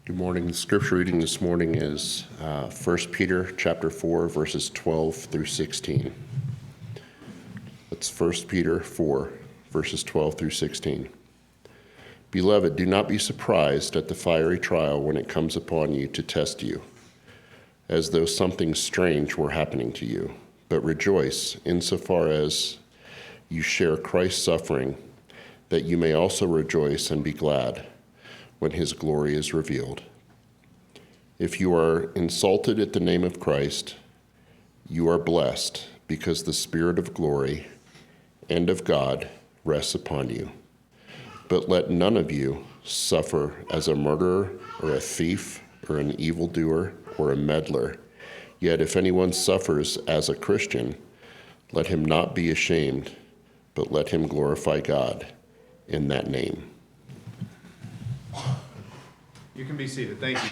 Good morning. The scripture reading this morning is 1 Peter chapter 4, verses 12 through 16. That's 1 Peter 4, verses 12 through 16. Beloved, do not be surprised at the fiery trial when it comes upon you to test you, as though something strange were happening to you. But rejoice insofar as you share Christ's suffering, that you may also rejoice and be glad when his glory is revealed. If you are insulted at the name of Christ, you are blessed, because the Spirit of glory and of God rests upon you. But let none of you suffer as a murderer or a thief or an evildoer or a meddler. Yet if anyone suffers as a Christian, let him not be ashamed, but let him glorify God in that name. You can be seated. Thank you.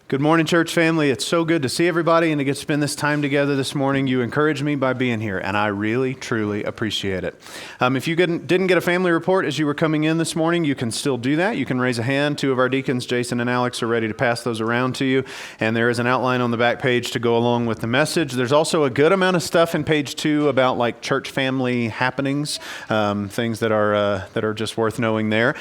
Good morning, church family. It's so good to see everybody and to get to spend this time together this morning. You encourage me by being here, and I really, truly appreciate it. If you didn't get a family report as you were coming in this morning, you can still do that. You can raise a hand. Two of our deacons, Jason and Alex, are ready to pass those around to you, and there is an outline on the back page to go along with the message. There's also a good amount of stuff in page 2 about like church family happenings, things that are just worth knowing there,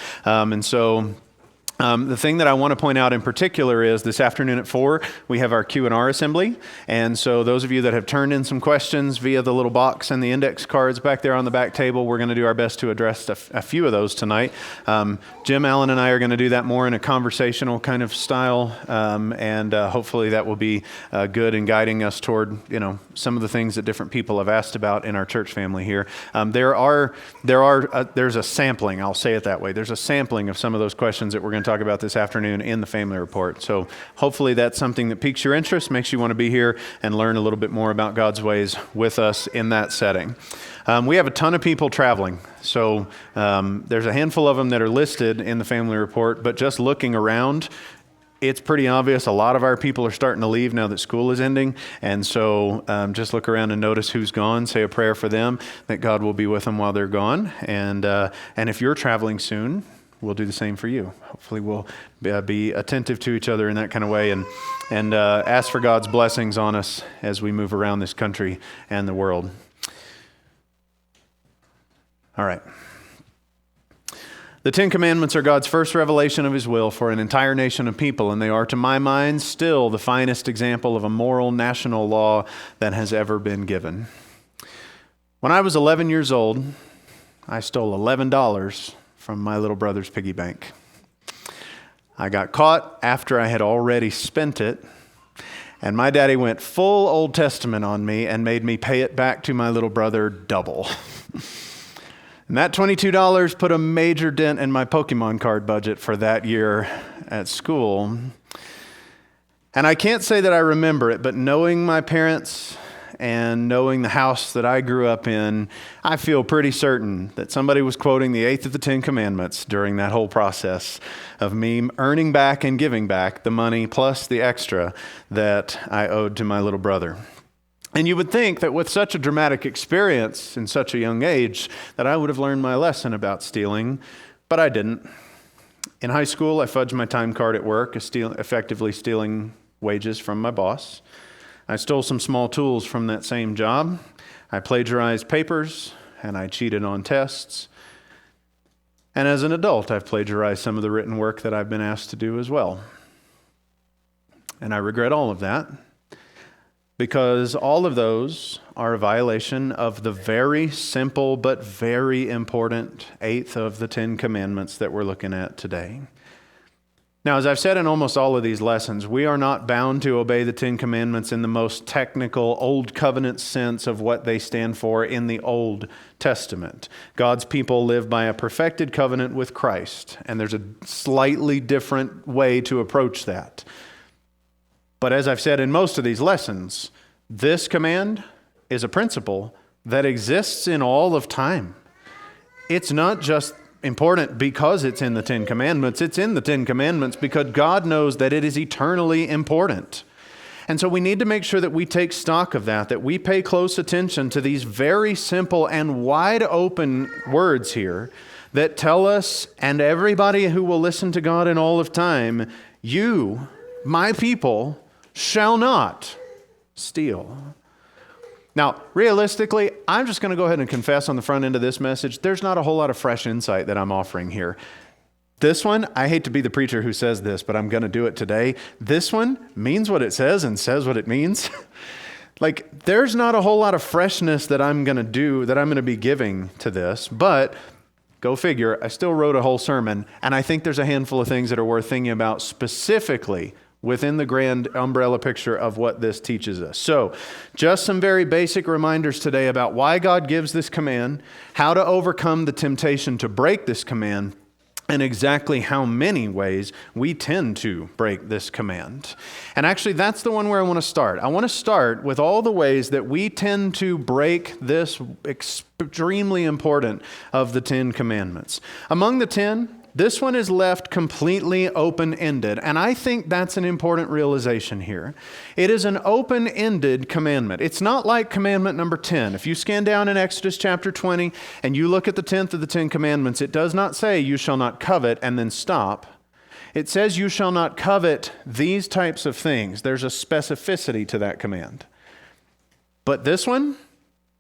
the thing that I want to point out in particular is this afternoon at 4, we have our Q&R assembly. And so those of you that have turned in some questions via the little box and the index cards back there on the back table, we're going to do our best to address a few of those tonight. Jim Allen and I are going to do that more in a conversational kind of style. And hopefully that will be good in guiding us toward, some of the things that different people have asked about in our church family here. There's a sampling, I'll say it that way. There's a sampling of some of those questions that we're going to talk about this afternoon in the family report. So hopefully that's something that piques your interest, makes you want to be here and learn a little bit more about God's ways with us in that setting. We have a ton of people traveling. So there's a handful of them that are listed in the family report, but just looking around, it's pretty obvious a lot of our people are starting to leave now that school is ending. And so just look around and notice who's gone. Say a prayer for them, that God will be with them while they're gone. And if you're traveling soon, we'll do the same for you. Hopefully we'll be attentive to each other in that kind of way and ask for God's blessings on us as we move around this country and the world. All right. The 10 Commandments are God's first revelation of His will for an entire nation of people, and they are, to my mind, still the finest example of a moral national law that has ever been given. When I was 11 years old, I stole $11 from my little brother's piggy bank. I got caught after I had already spent it, and my daddy went full Old Testament on me and made me pay it back to my little brother double. And that $22 put a major dent in my Pokemon card budget for that year at school. And I can't say that I remember it, but knowing my parents and knowing the house that I grew up in, I feel pretty certain that somebody was quoting the 8th of the 10 Commandments during that whole process of me earning back and giving back the money plus the extra that I owed to my little brother. And you would think that with such a dramatic experience in such a young age that I would have learned my lesson about stealing, but I didn't. In high school, I fudged my time card at work, effectively stealing wages from my boss. I stole some small tools from that same job. I plagiarized papers, and I cheated on tests. And as an adult, I've plagiarized some of the written work that I've been asked to do as well. And I regret all of that, because all of those are a violation of the very simple but very important 8th of the 10 Commandments that we're looking at today. Now, as I've said in almost all of these lessons, we are not bound to obey the 10 Commandments in the most technical Old Covenant sense of what they stand for in the Old Testament. God's people live by a perfected covenant with Christ, and there's a slightly different way to approach that. But as I've said in most of these lessons, this command is a principle that exists in all of time. It's not just important because it's in the 10 Commandments. It's in the 10 Commandments because God knows that it is eternally important. And so we need to make sure that we take stock of that we pay close attention to these very simple and wide open words here that tell us, and everybody who will listen to God in all of time, you, my people, shall not steal. Now, realistically, I'm just going to go ahead and confess on the front end of this message, there's not a whole lot of fresh insight that I'm offering here. This one, I hate to be the preacher who says this, but I'm going to do it today. This one means what it says and says what it means. Like, there's not a whole lot of freshness that I'm going to be giving to this, but go figure, I still wrote a whole sermon, and I think there's a handful of things that are worth thinking about specifically within the grand umbrella picture of what this teaches us. So, just some very basic reminders today about why God gives this command, how to overcome the temptation to break this command, and exactly how many ways we tend to break this command. And actually, that's the one where I want to start. I want to start with all the ways that we tend to break this extremely important of the 10 commandments. Among the 10, this one is left completely open-ended, and I think that's an important realization here. It is an open-ended commandment. It's not like commandment number 10. If you scan down in Exodus chapter 20 and you look at the 10th of the 10 commandments, it does not say you shall not covet and then stop. It says you shall not covet these types of things. There's a specificity to that command. But this one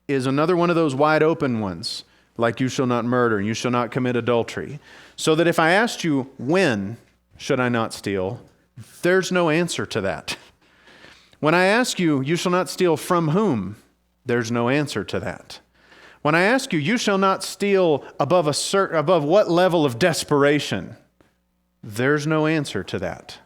is another one of those wide open ones, like you shall not murder and you shall not commit adultery. So that if I asked you, when should I not steal? There's no answer to that. When I ask you, you shall not steal from whom? There's no answer to that. When I ask you, you shall not steal above what level of desperation? There's no answer to that.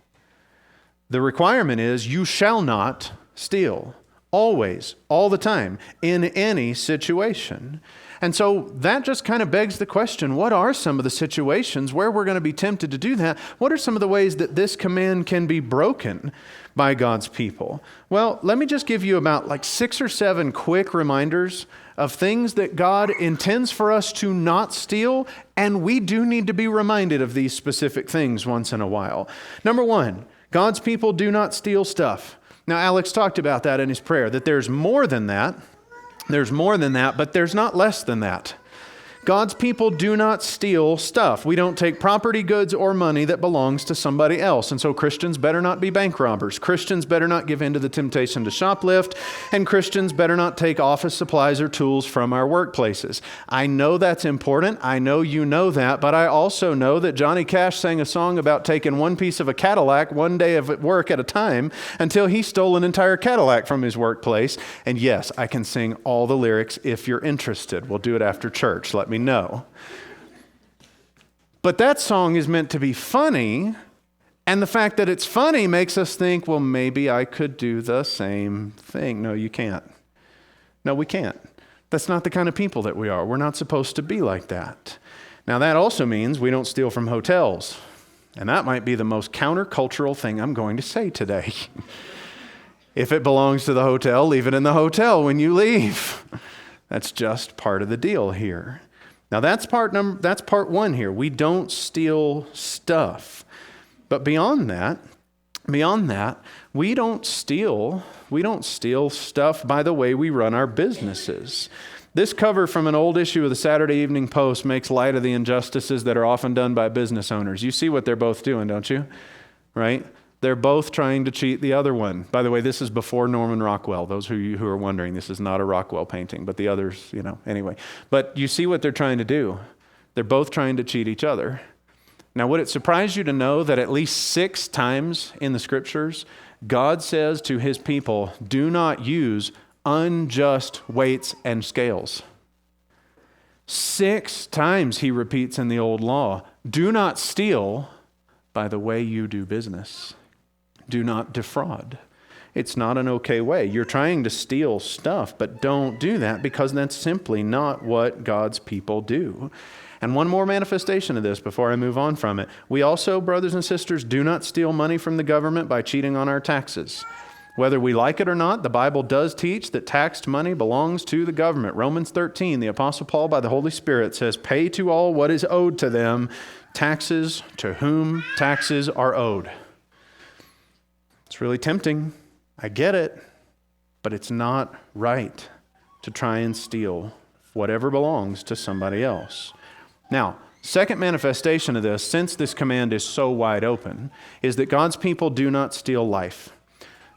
The requirement is you shall not steal. Always, all the time, in any situation. And so that just kind of begs the question, what are some of the situations where we're going to be tempted to do that? What are some of the ways that this command can be broken by God's people? Well, let me just give you about 6 or 7 quick reminders of things that God intends for us to not steal, and we do need to be reminded of these specific things once in a while. Number 1, God's people do not steal stuff. Now, Alex talked about that in his prayer, that there's more than that. There's more than that, but there's not less than that. God's people do not steal stuff. We don't take property, goods, or money that belongs to somebody else. And so Christians better not be bank robbers. Christians better not give in to the temptation to shoplift. And Christians better not take office supplies or tools from our workplaces. I know that's important. I know you know that. But I also know that Johnny Cash sang a song about taking one piece of a Cadillac one day of work at a time until he stole an entire Cadillac from his workplace. And yes, I can sing all the lyrics if you're interested. We'll do it after church. Let me know. But that song is meant to be funny, and the fact that it's funny makes us think, well, maybe I could do the same thing. No, you can't. No, we can't. That's not the kind of people that we are. We're not supposed to be like that. Now, that also means we don't steal from hotels, and that might be the most countercultural thing I'm going to say today. If it belongs to the hotel, leave it in the hotel when you leave. That's just part of the deal here. Now that's part 1 here. We don't steal stuff. But beyond that, we don't steal stuff by the way we run our businesses. This cover from an old issue of the Saturday Evening Post makes light of the injustices that are often done by business owners. You see what they're both doing, don't you? Right? They're both trying to cheat the other one. By the way, this is before Norman Rockwell. Those of you who are wondering, this is not a Rockwell painting, but the others, anyway. But you see what they're trying to do. They're both trying to cheat each other. Now, would it surprise you to know that at least 6 times in the scriptures, God says to his people, do not use unjust weights and scales? 6 times he repeats in the old law, do not steal by the way you do business. Do not defraud. It's not an okay way. You're trying to steal stuff, but don't do that because that's simply not what God's people do. And one more manifestation of this before I move on from it. We also, brothers and sisters, do not steal money from the government by cheating on our taxes. Whether we like it or not, the Bible does teach that taxed money belongs to the government. Romans 13, the Apostle Paul by the Holy Spirit says, pay to all what is owed to them, taxes to whom taxes are owed. It's really tempting. I get it. But it's not right to try and steal whatever belongs to somebody else. Now, Second manifestation of this, since this command is so wide open, is that God's people do not steal life.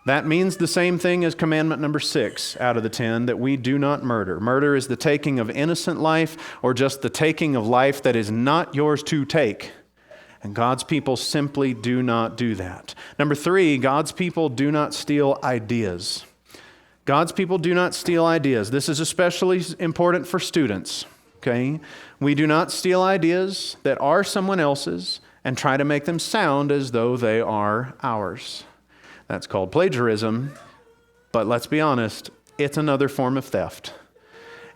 That means the same thing as commandment number 6 out of the 10, that we do not murder. Murder is the taking of innocent life or just the taking of life that is not yours to take. And God's people simply do not do that. Number 3, God's people do not steal ideas. God's people do not steal ideas. This is especially important for students, okay? We do not steal ideas that are someone else's and try to make them sound as though they are ours. That's called plagiarism, but let's be honest, it's another form of theft.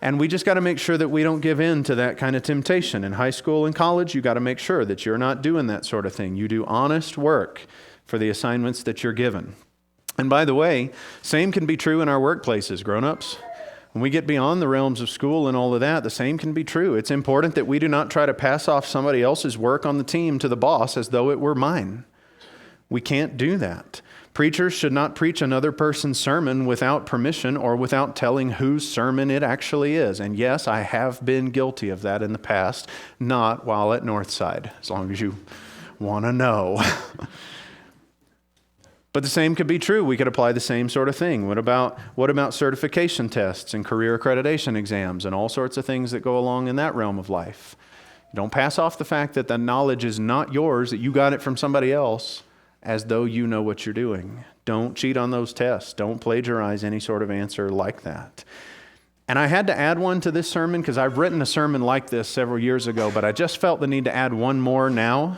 And we just got to make sure that we don't give in to that kind of temptation. In high school and college, you got to make sure that you're not doing that sort of thing. You do honest work for the assignments that you're given. And by the way, same can be true in our workplaces, grown-ups. When we get beyond the realms of school and all of that, the same can be true. It's important that we do not try to pass off somebody else's work on the team to the boss as though it were mine. We can't do that. Preachers should not preach another person's sermon without permission or without telling whose sermon it actually is. And yes, I have been guilty of that in the past, not while at Northside, as long as you want to know. But the same could be true. We could apply the same sort of thing. What about certification tests and career accreditation exams and all sorts of things that go along in that realm of life? Don't pass off the fact that the knowledge is not yours, that you got it from somebody else, as though you know what you're doing. Don't cheat on those tests. Don't plagiarize any sort of answer like that. And I had to add one to this sermon because I've written a sermon like this several years ago, but I just felt the need to add one more now.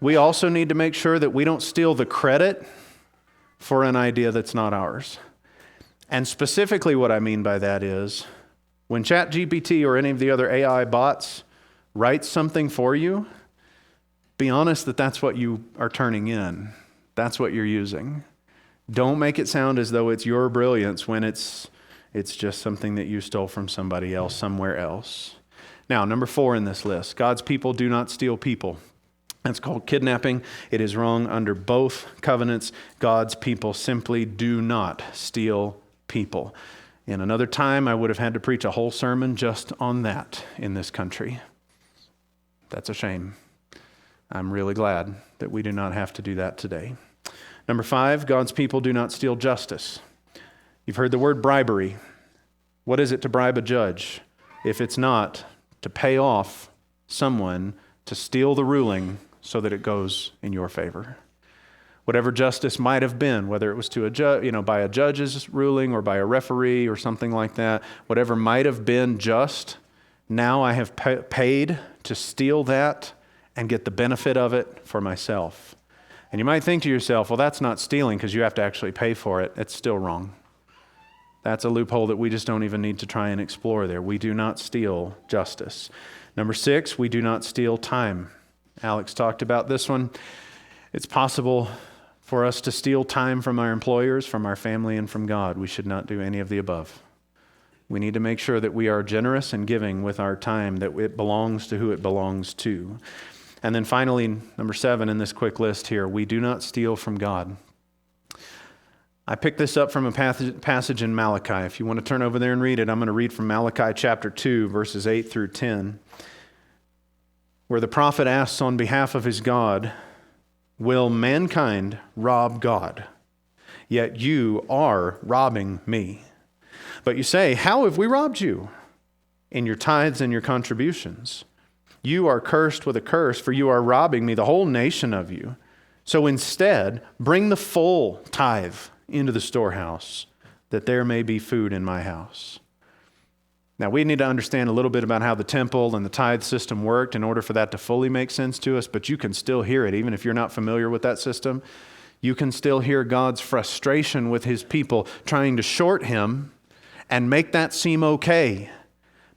We also need to make sure that we don't steal the credit for an idea that's not ours. And specifically what I mean by that is when ChatGPT or any of the other AI bots writes something for you, be honest that that's what you are turning in. That's what you're using. Don't make it sound as though it's your brilliance when it's just something that you stole from somebody else, somewhere else. Now, number 4 in this list, God's people do not steal people. That's called kidnapping. It is wrong under both covenants. God's people simply do not steal people. In another time, I would have had to preach a whole sermon just on that in this country. That's a shame. I'm really glad that we do not have to do that today. Number 5, God's people do not steal justice. You've heard the word bribery. What is it to bribe a judge if it's not to pay off someone to steal the ruling so that it goes in your favor? Whatever justice might have been, whether it was to a judge, by a judge's ruling or by a referee or something like that, whatever might have been just, now I have paid to steal that and get the benefit of it for myself. And you might think to yourself, well, that's not stealing because you have to actually pay for it. It's still wrong. That's a loophole that we just don't even need to try and explore there. We do not steal justice. Number 6, we do not steal time. Alex talked about this one. It's possible for us to steal time from our employers, from our family, and from God. We should not do any of the above. We need to make sure that we are generous and giving with our time, that it belongs to who it belongs to. And then finally, number 7 in this quick list here, we do not steal from God. I picked this up from a passage in Malachi. If you want to turn over there and read it, I'm going to read from Malachi chapter 2, verses 8 through 10, where the prophet asks on behalf of his God, will mankind rob God? Yet you are robbing me. But you say, how have we robbed you? In your tithes and your contributions. You are cursed with a curse, for you are robbing me, the whole nation of you. So instead, bring the full tithe into the storehouse, that there may be food in my house. Now, we need to understand a little bit about how the temple and the tithe system worked in order for that to fully make sense to us, but you can still hear it, even if you're not familiar with that system. You can still hear God's frustration with his people trying to short him and make that seem okay.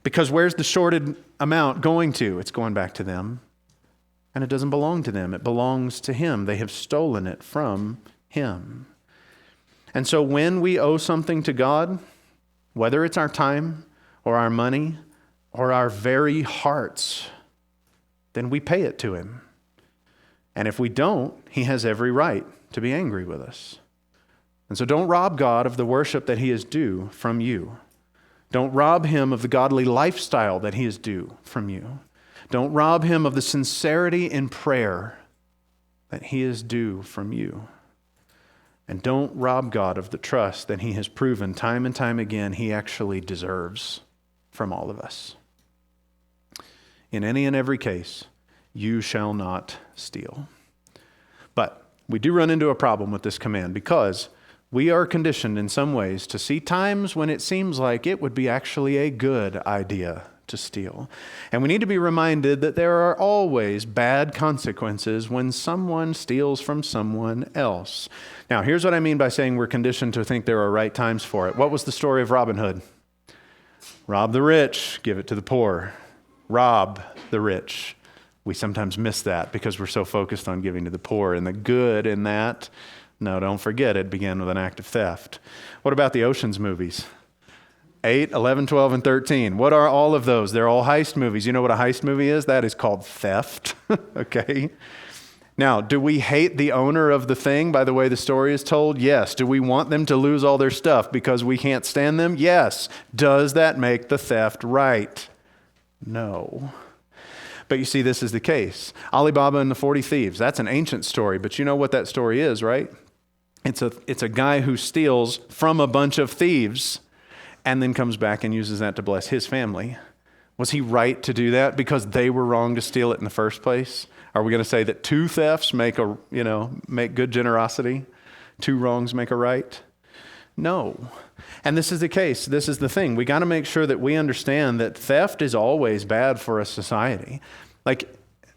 Because where's the shorted amount going to? It's going back to them. And it doesn't belong to them. It belongs to him. They have stolen it from him. And so when we owe something to God, whether it's our time or our money or our very hearts, then we pay it to him. And if we don't, he has every right to be angry with us. And so don't rob God of the worship that he is due from you. Don't rob him of the godly lifestyle that he is due from you. Don't rob him of the sincerity in prayer that he is due from you. And don't rob God of the trust that he has proven time and time again he actually deserves from all of us. In any and every case, you shall not steal. But we do run into a problem with this command because we are conditioned in some ways to see times when it seems like it would be actually a good idea to steal. And we need to be reminded that there are always bad consequences when someone steals from someone else. Now, here's what I mean by saying we're conditioned to think there are right times for it. What was the story of Robin Hood? Rob the rich, give it to the poor. Rob the rich. We sometimes miss that because we're so focused on giving to the poor, and the good in that, no, don't forget, it began with an act of theft. What about the Ocean's movies? 8, 11, 12, and 13. What are all of those? They're all heist movies. You know what a heist movie is? That is called theft. Okay? Now, do we hate the owner of the thing by the way the story is told? Yes. Do we want them to lose all their stuff because we can't stand them? Yes. Does that make the theft right? No. But you see, this is the case. Alibaba and the 40 Thieves, that's an ancient story, but you know what that story is, right? It's a guy who steals from a bunch of thieves and then comes back and uses that to bless his family. Was he right to do that because they were wrong to steal it in the first place? Are we going to say that 2 thefts make good generosity? 2 wrongs make a right? No. And this is the case. This is the thing. We got to make sure that we understand that theft is always bad for a society. Like,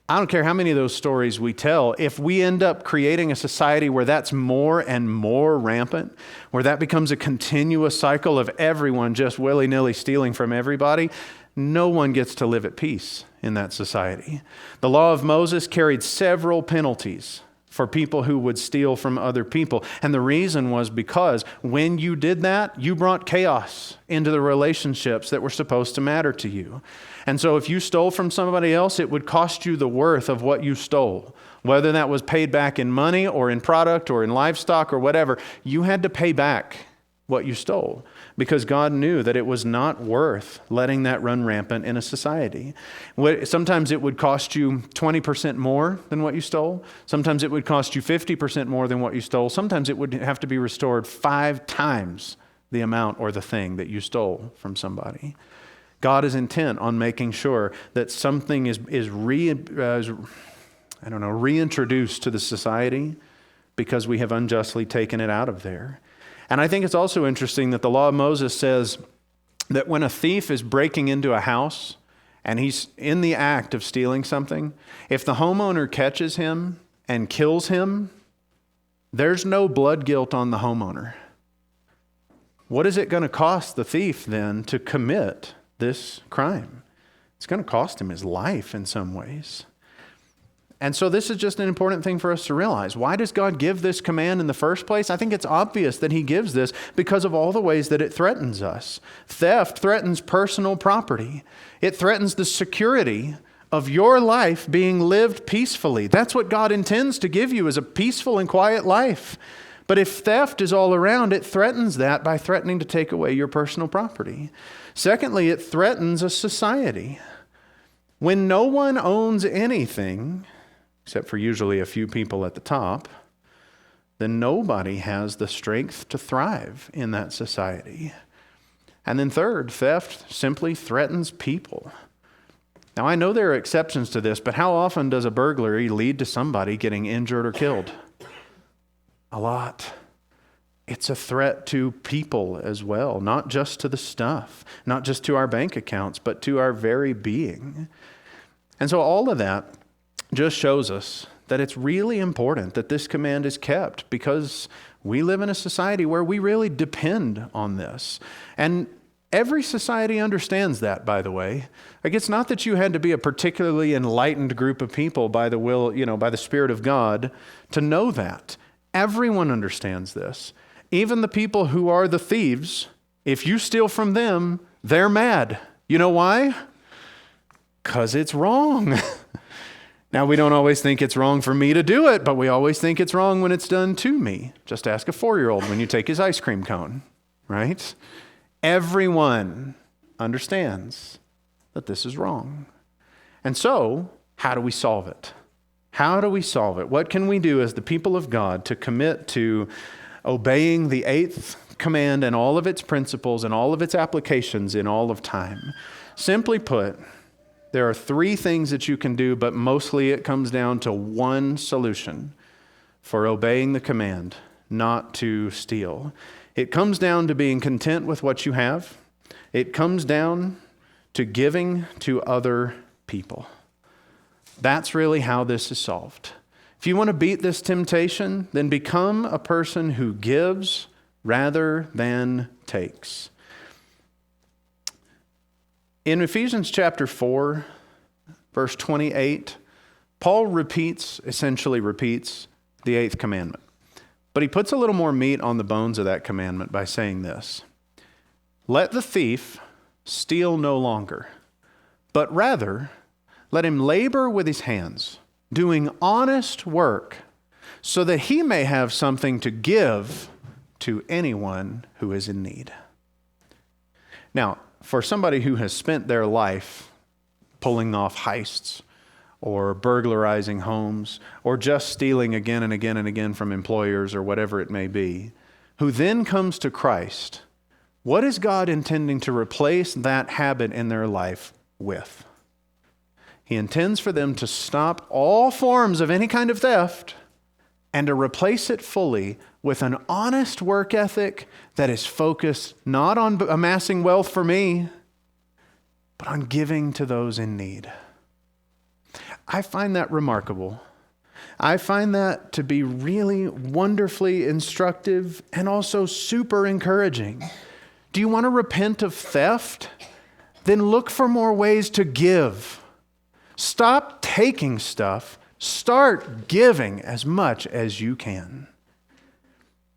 I don't care how many of those stories we tell, if we end up creating a society where that's more and more rampant, where that becomes a continuous cycle of everyone just willy-nilly stealing from everybody, no one gets to live at peace in that society. The law of Moses carried several penalties for people who would steal from other people. And the reason was because when you did that, you brought chaos into the relationships that were supposed to matter to you. And so if you stole from somebody else, it would cost you the worth of what you stole. Whether that was paid back in money or in product or in livestock or whatever, you had to pay back what you stole because God knew that it was not worth letting that run rampant in a society. Sometimes it would cost you 20% more than what you stole. Sometimes it would cost you 50% more than what you stole. Sometimes it would have to be restored 5 times the amount or the thing that you stole from somebody. God is intent on making sure that something is reintroduced to the society because we have unjustly taken it out of there. And I think it's also interesting that the law of Moses says that when a thief is breaking into a house and he's in the act of stealing something, if the homeowner catches him and kills him, there's no blood guilt on the homeowner. What is it going to cost the thief then to commit this crime? It's going to cost him his life in some ways. And so this is just an important thing for us to realize. Why does God give this command in the first place? I think it's obvious that he gives this because of all the ways that it threatens us. Theft threatens personal property. It threatens the security of your life being lived peacefully. That's what God intends to give you, is a peaceful and quiet life. But if theft is all around, it threatens that by threatening to take away your personal property. Secondly, it threatens a society. When no one owns anything, except for usually a few people at the top, then nobody has the strength to thrive in that society. And then third, theft simply threatens people. Now, I know there are exceptions to this, but how often does a burglary lead to somebody getting injured or killed? A lot. It's a threat to people as well, not just to the stuff, not just to our bank accounts, but to our very being. And so all of that just shows us that it's really important that this command is kept because we live in a society where we really depend on this. And every society understands that, by the way. Like, it's not that you had to be a particularly enlightened group of people by the Spirit of God to know that. Everyone understands this. Even the people who are the thieves, if you steal from them, they're mad. You know why? Because it's wrong. Now, we don't always think it's wrong for me to do it, but we always think it's wrong when it's done to me. Just ask a 4-year-old when you take his ice cream cone, right? Everyone understands that this is wrong. And so, how do we solve it? How do we solve it? What can we do as the people of God to commit to obeying the eighth command and all of its principles and all of its applications in all of time? Simply put, there are three things that you can do, but mostly it comes down to one solution for obeying the command not to steal. It comes down to being content with what you have. It comes down to giving to other people. That's really how this is solved. If you want to beat this temptation, then become a person who gives rather than takes. In Ephesians chapter 4, verse 28, Paul essentially repeats the eighth commandment. But he puts a little more meat on the bones of that commandment by saying this: let the thief steal no longer, but rather let him labor with his hands, doing honest work, so that he may have something to give to anyone who is in need. Now, for somebody who has spent their life pulling off heists or burglarizing homes or just stealing again and again and again from employers or whatever it may be, who then comes to Christ, what is God intending to replace that habit in their life with? He intends for them to stop all forms of any kind of theft and to replace it fully with an honest work ethic that is focused not on amassing wealth for me, but on giving to those in need. I find that remarkable. I find that to be really wonderfully instructive and also super encouraging. Do you want to repent of theft? Then look for more ways to give. Stop taking stuff. Start giving as much as you can.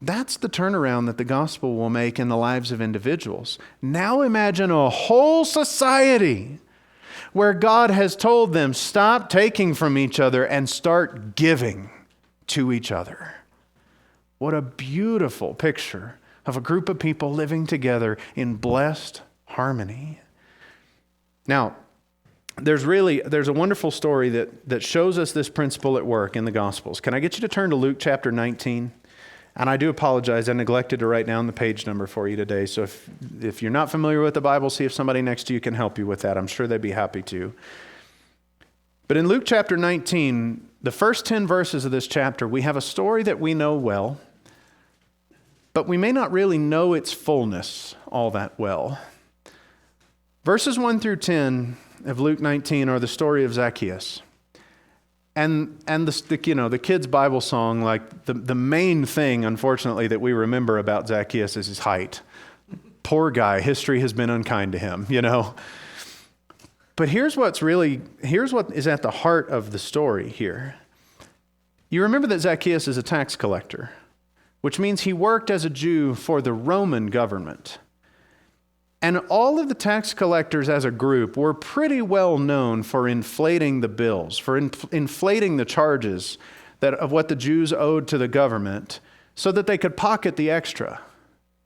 That's the turnaround that the gospel will make in the lives of individuals. Now imagine a whole society where God has told them, stop taking from each other and start giving to each other. What a beautiful picture of a group of people living together in blessed harmony. Now, there's a wonderful story that shows us this principle at work in the Gospels. Can I get you to turn to Luke chapter 19? And I do apologize, I neglected to write down the page number for you today. So if you're not familiar with the Bible, see if somebody next to you can help you with that. I'm sure they'd be happy to. But in Luke chapter 19, the first 10 verses of this chapter, we have a story that we know well, but we may not really know its fullness all that well. Verses 1 through 10 of Luke 19 are the story of Zacchaeus. And the kids' Bible song, like the main thing, unfortunately, that we remember about Zacchaeus is his height. Poor guy, history has been unkind to him, But here's what is at the heart of the story here. You remember that Zacchaeus is a tax collector, which means he worked as a Jew for the Roman government. And all of the tax collectors as a group were pretty well known for inflating the bills, for inflating the charges of what the Jews owed to the government so that they could pocket the extra,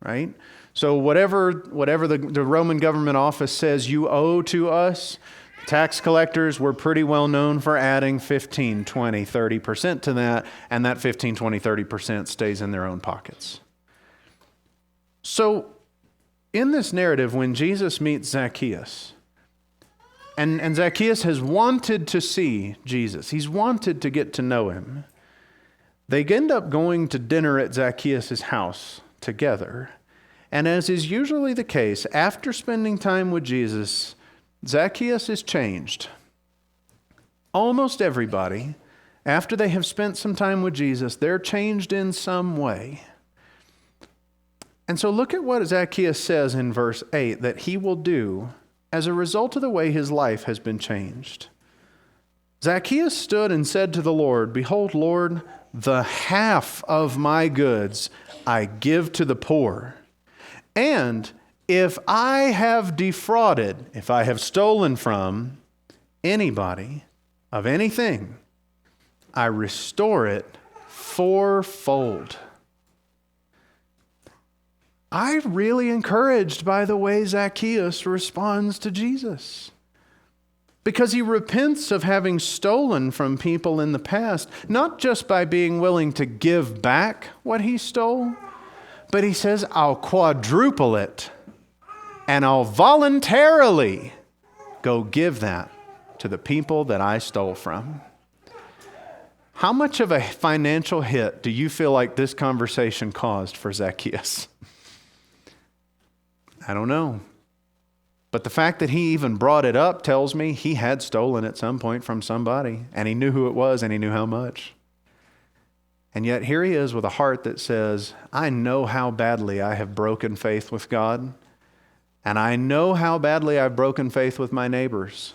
right? So whatever the Roman government office says you owe to us, tax collectors were pretty well known for adding 15, 20, 30% to that, and that 15, 20, 30% stays in their own pockets. So in this narrative, when Jesus meets Zacchaeus, and Zacchaeus has wanted to see Jesus, he's wanted to get to know him, they end up going to dinner at Zacchaeus' house together. And as is usually the case, after spending time with Jesus, Zacchaeus is changed. Almost everybody, after they have spent some time with Jesus, they're changed in some way. And so look at what Zacchaeus says in verse 8 that he will do as a result of the way his life has been changed. Zacchaeus stood and said to the Lord, "Behold, Lord, the half of my goods I give to the poor. And if I have defrauded, if I have stolen from anybody of anything, I restore it fourfold." I'm really encouraged by the way Zacchaeus responds to Jesus. because he repents of having stolen from people in the past, not just by being willing to give back what he stole, but he says, I'll quadruple it and I'll voluntarily go give that to the people that I stole from. How much of a financial hit do you feel like this conversation caused for Zacchaeus? I don't know. But the fact that he even brought it up tells me he had stolen at some point from somebody, and he knew who it was, and he knew how much. And yet here he is with a heart that says, I know how badly I have broken faith with God, and I know how badly I've broken faith with my neighbors,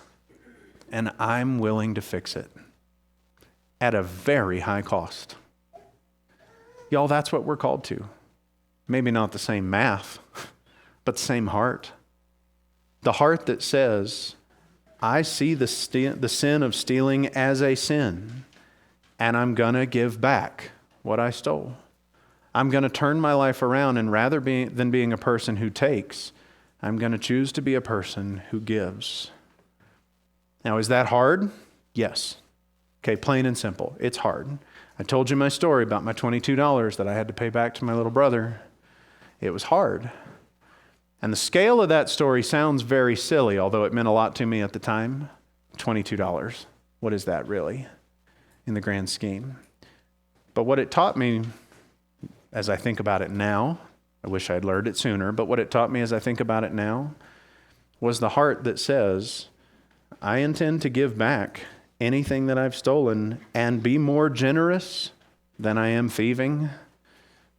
and I'm willing to fix it at a very high cost. Y'all, that's what we're called to. Maybe not the same math, but the same heart. The heart that says, I see the sin of stealing as a sin, and I'm going to give back what I stole. I'm going to turn my life around, and rather than being a person who takes, I'm going to choose to be a person who gives. Now, is that hard? Yes. Okay, plain and simple. It's hard. I told you my story about my $22 that I had to pay back to my little brother. It was hard. And the scale of that story sounds very silly, although it meant a lot to me at the time. $22. What is that really in the grand scheme? But what it taught me as I think about it now, I wish I'd learned it sooner, but what it taught me as I think about it now was the heart that says, I intend to give back anything that I've stolen and be more generous than I am thieving,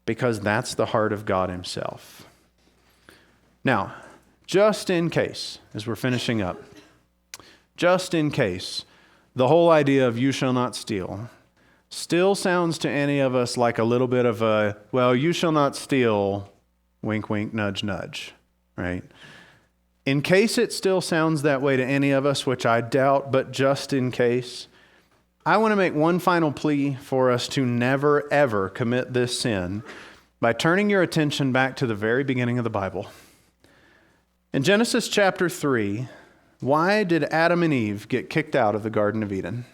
because that's the heart of God himself. Now, just in case, as we're finishing up, just in case the whole idea of you shall not steal still sounds to any of us like a little bit of a, well, you shall not steal, wink, wink, nudge, nudge, right? In case it still sounds that way to any of us, which I doubt, but just in case, I want to make one final plea for us to never, ever commit this sin by turning your attention back to the very beginning of the Bible. In Genesis chapter 3, why did Adam and Eve get kicked out of the Garden of Eden?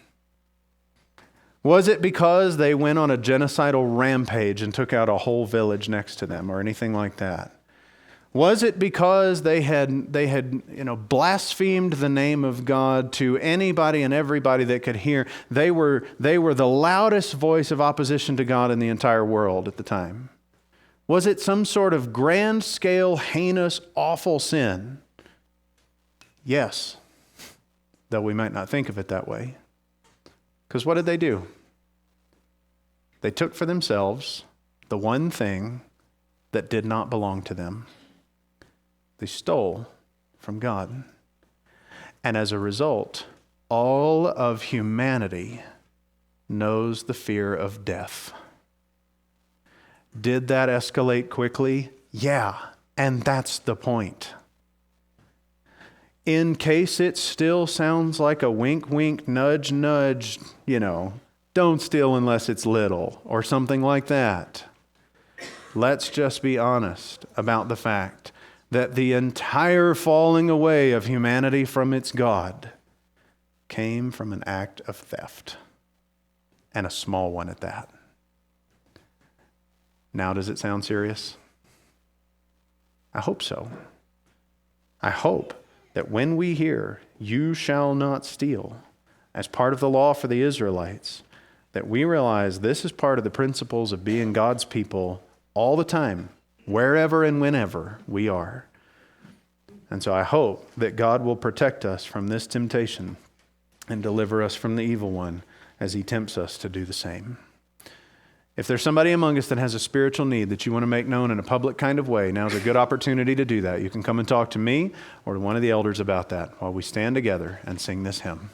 Was it because they went on a genocidal rampage and took out a whole village next to them or anything like that? Was it because they had blasphemed the name of God to anybody and everybody that could hear? They were the loudest voice of opposition to God in the entire world at the time. Was it some sort of grand scale, heinous, awful sin? Yes, though we might not think of it that way. Because what did they do? They took for themselves the one thing that did not belong to them. They stole from God. And as a result, all of humanity knows the fear of death. Did that escalate quickly? Yeah, and that's the point. In case it still sounds like a wink, wink, nudge, nudge, don't steal unless it's little, or something like that. Let's just be honest about the fact that the entire falling away of humanity from its God came from an act of theft, and a small one at that. Now, does it sound serious? I hope so. I hope that when we hear, you shall not steal, as part of the law for the Israelites, that we realize this is part of the principles of being God's people all the time, wherever and whenever we are. And so I hope that God will protect us from this temptation and deliver us from the evil one as he tempts us to do the same. If there's somebody among us that has a spiritual need that you want to make known in a public kind of way, now's a good opportunity to do that. You can come and talk to me or to one of the elders about that while we stand together and sing this hymn.